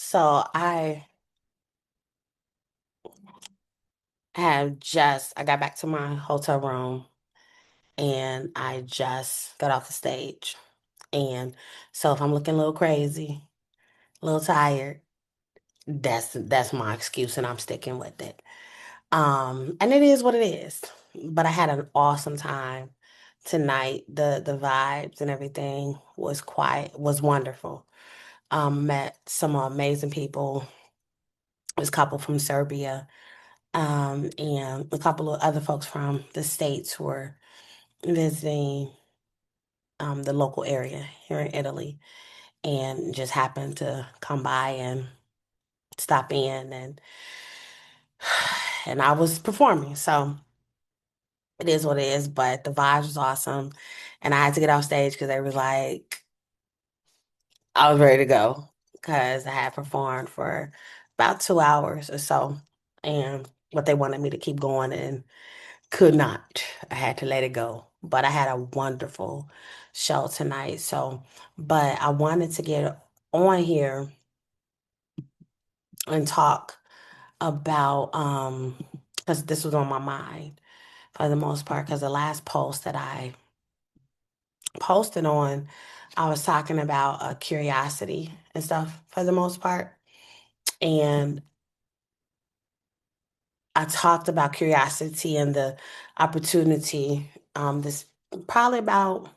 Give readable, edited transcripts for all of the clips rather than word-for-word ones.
So I got back to my hotel room and I just got off the stage. And so if I'm looking a little crazy, a little tired, that's my excuse and I'm sticking with it. And it is what it is. But I had an awesome time tonight. The vibes and everything was wonderful. Met some amazing people. This couple from Serbia. And a couple of other folks from the States were visiting the local area here in Italy and just happened to come by and stop in and I was performing. So it is what it is, but the vibes was awesome. And I had to get off stage because they was like, I was ready to go because I had performed for about 2 hours or so. And what they wanted me to keep going and could not. I had to let it go. But I had a wonderful show tonight. But I wanted to get on here and talk about because this was on my mind for the most part, because the last post that I posted on, I was talking about curiosity and stuff for the most part. And I talked about curiosity and the opportunity. This probably about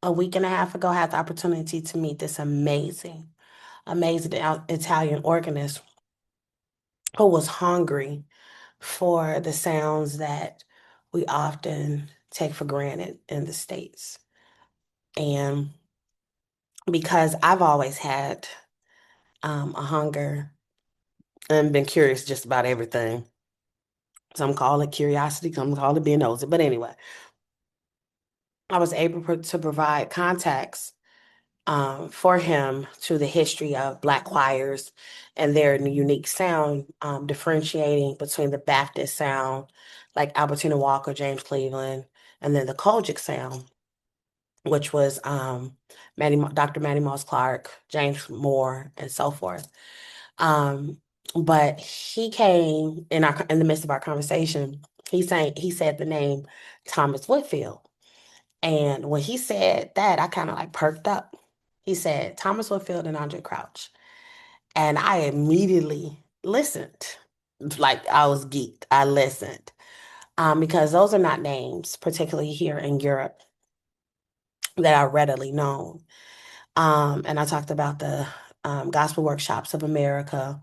a week and a half ago, I had the opportunity to meet this amazing Italian organist who was hungry for the sounds that we often take for granted in the States. And because I've always had a hunger and been curious just about everything. Some call it curiosity, some call it being nosy. But anyway, I was able to provide context for him to the history of Black choirs and their unique sound, differentiating between the Baptist sound, like Albertina Walker, James Cleveland, and then the Kojic sound, which was Dr. Mattie Moss Clark, James Moore, and so forth. Um, but he came in the midst of our conversation. He said the name Thomas Whitfield. And when he said that, I kind of like perked up. He said Thomas Whitfield and Andraé Crouch. And I immediately listened. Like I was geeked. I listened. Because those are not names, particularly here in Europe, that are readily known. And I talked about the Gospel Workshops of America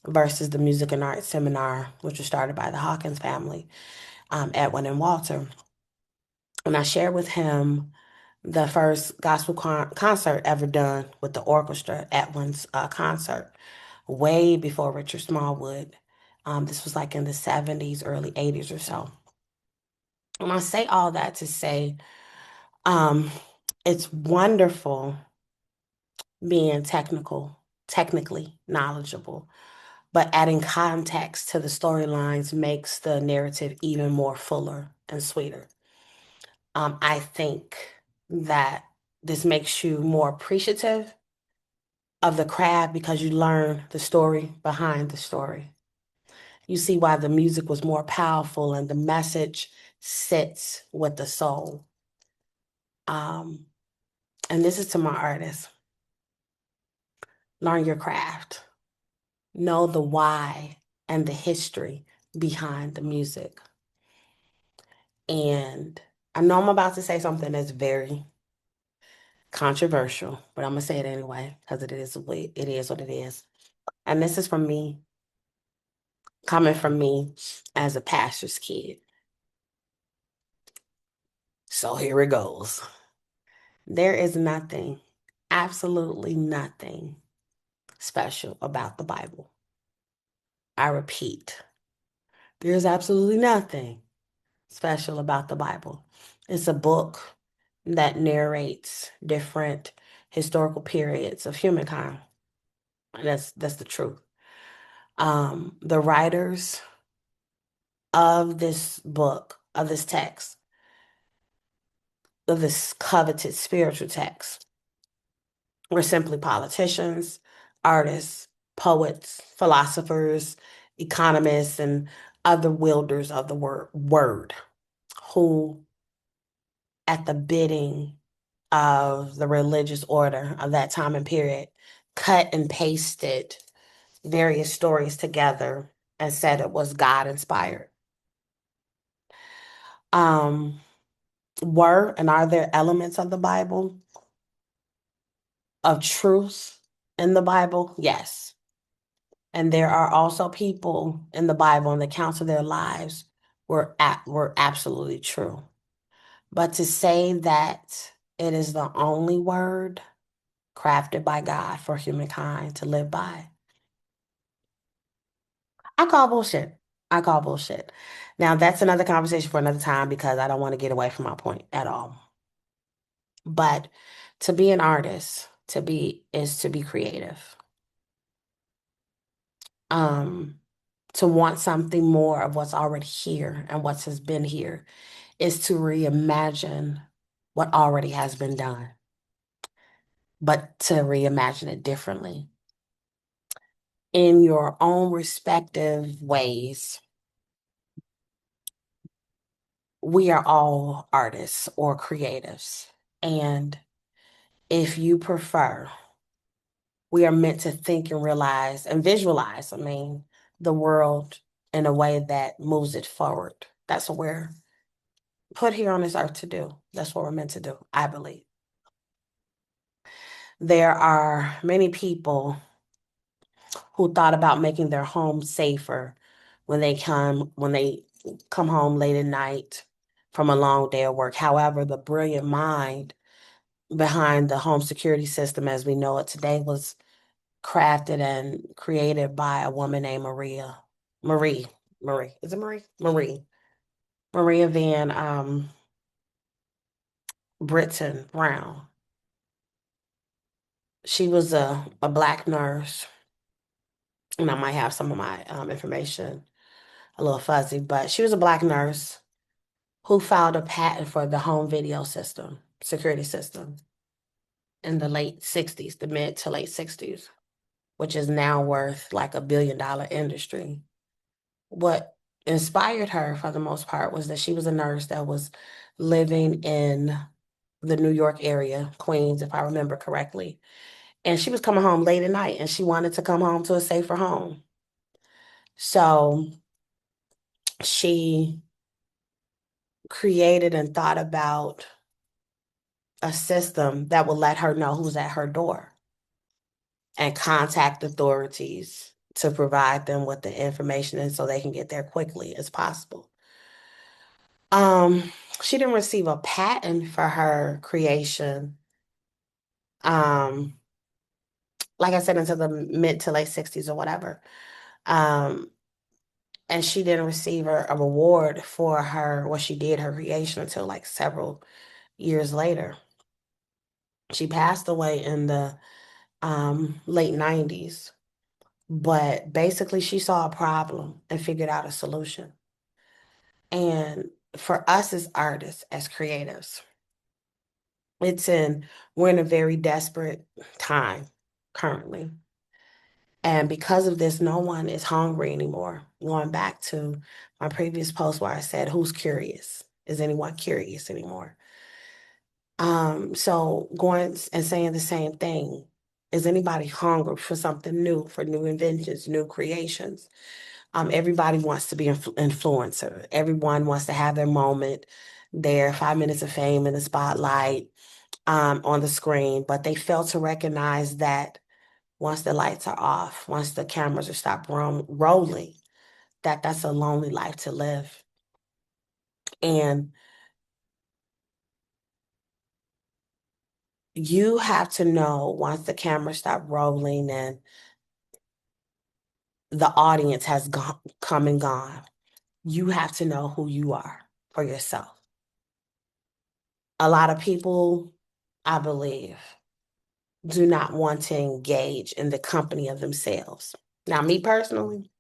versus the Music and Art Seminar, which was started by the Hawkins family, Edwin and Walter. And I shared with him the first gospel concert ever done with the orchestra at one's concert, way before Richard Smallwood. This was like in the 70s, early 80s or so. And I say all that to say um, it's wonderful being technically knowledgeable, but adding context to the storylines makes the narrative even more fuller and sweeter. I think that this makes you more appreciative of the craft because you learn the story behind the story. You see why the music was more powerful and the message sits with the soul. Um, and this is to my artists. Learn your craft. Know the why and the history behind the music. And I know I'm about to say something that's very controversial, but I'm gonna say it anyway because it is what it is. And this is from me, coming from me as a pastor's kid. So here it goes. There is nothing, absolutely nothing special about the Bible. I repeat, there's absolutely nothing special about the Bible. It's a book that narrates different historical periods of humankind. And that's the truth. The writers of this book, of this text, of this coveted spiritual text, were simply politicians, artists, poets, philosophers, economists, and other wielders of the word who, at the bidding of the religious order of that time and period, cut and pasted various stories together and said it was God inspired. Um, were and are there elements of the Bible of truth in the Bible? Yes. And there are also people in the Bible and the accounts of their lives were absolutely true. But to say that it is the only word crafted by God for humankind to live by, I call bullshit. I call bullshit. Now, that's another conversation for another time because I don't want to get away from my point at all. But to be an artist, is to be creative. Um, to want something more of what's already here and what has been here is to reimagine what already has been done, but to reimagine it differently in your own respective ways. We are all artists or creatives. And if you prefer, we are meant to think and realize and visualize, the world in a way that moves it forward. That's what we're put here on this earth to do. That's what we're meant to do, I believe. There are many people who thought about making their home safer when they come home late at night from a long day of work. However, the brilliant mind behind the home security system as we know it today was crafted and created by a woman named Marie. Marie. Is it Marie? Marie. Maria Van Britton Brown. She was a Black nurse, and I might have some of my information a little fuzzy, but she was a Black nurse who filed a patent for the home video system, security system, in the late 60s, the mid to late 60s, which is now worth like $1 billion industry. What inspired her for the most part was that she was a nurse that was living in the New York area, Queens, if I remember correctly. And she was coming home late at night and she wanted to come home to a safer home. So she created and thought about a system that would let her know who's at her door and contact authorities to provide them with the information and so they can get there quickly as possible. Um, she didn't receive a patent for her creation. Um, like I said, until the mid to late 60s or whatever. Um, and she didn't receive a reward for her what she did, her creation, until like several years later. She passed away in the late 90s, but basically she saw a problem and figured out a solution. And for us as artists, as creatives, it's in we're in a very desperate time currently. And because of this, no one is hungry anymore. Going back to my previous post where I said, who's curious? Is anyone curious anymore? So going and saying the same thing. Is anybody hungry for something new, for new inventions, new creations? Everybody wants to be influencer. Everyone wants to have their moment, their 5 minutes of fame in the spotlight, on the screen, but they fail to recognize that once the lights are off, once the cameras are stopped rolling, that's a lonely life to live. And you have to know once the cameras stop rolling and the audience has come and gone, you have to know who you are for yourself. A lot of people, I believe, do not want to engage in the company of themselves. Now, me personally,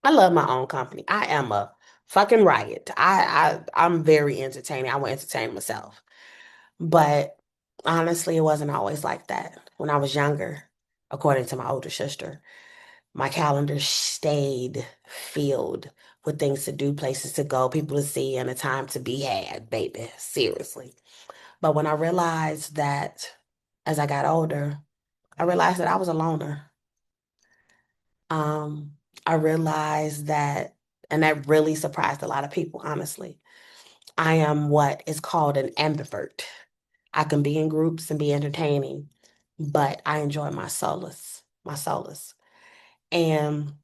I love my own company. I am a fucking riot. I'm very entertaining. I will entertain myself. But honestly, it wasn't always like that when I was younger, according to my older sister. My calendar stayed filled with things to do, places to go, people to see, and a time to be had, baby. Seriously. But when I realized that as I got older, I realized that I was a loner. Um, I realized that, and that really surprised a lot of people, honestly. I am what is called an ambivert. I can be in groups and be entertaining, but I enjoy my solace, my solace. And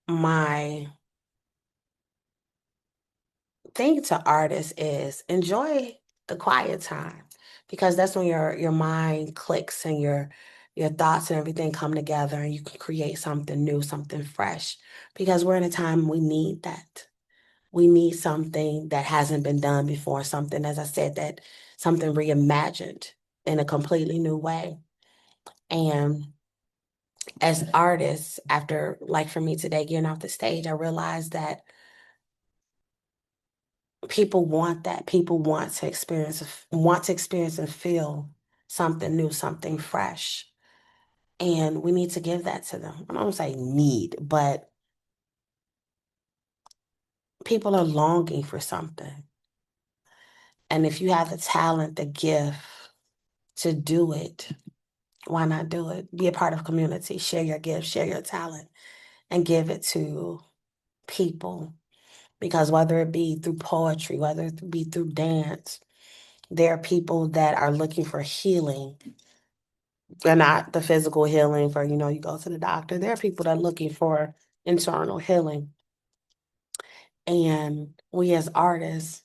my thing to artists is enjoy the quiet time because that's when your mind clicks and your thoughts and everything come together and you can create something new, something fresh. Because we're in a time we need that. We need something that hasn't been done before, something, as I said, that something reimagined in a completely new way. And as artists, after like for me today, getting off the stage, I realized that people want that. People want to experience and feel something new, something fresh. And we need to give that to them. I don't say need, but people are longing for something. And if you have the talent, the gift to do it, why not do it? Be a part of a community, share your gift, share your talent, and give it to people. Because whether it be through poetry, whether it be through dance, there are people that are looking for healing and not the physical healing for, you go to the doctor. There are people that are looking for internal healing. And we as artists,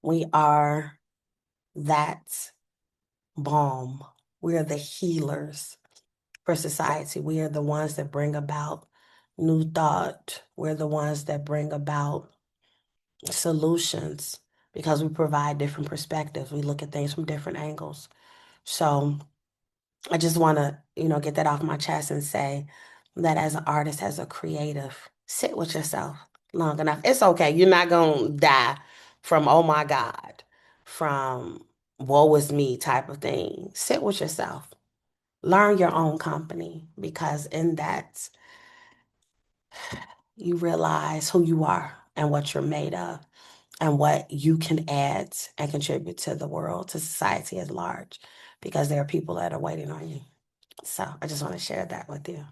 we are that balm. We are the healers for society. We are the ones that bring about new thought. We're the ones that bring about solutions because we provide different perspectives. We look at things from different angles. So I just want to, get that off my chest and say that as an artist, as a creative, sit with yourself long enough. It's okay. You're not going to die from, oh my God, from woe is me type of thing. Sit with yourself. Learn your own company because in that, you realize who you are and what you're made of and what you can add and contribute to the world, to society at large, because there are people that are waiting on you. So I just want to share that with you.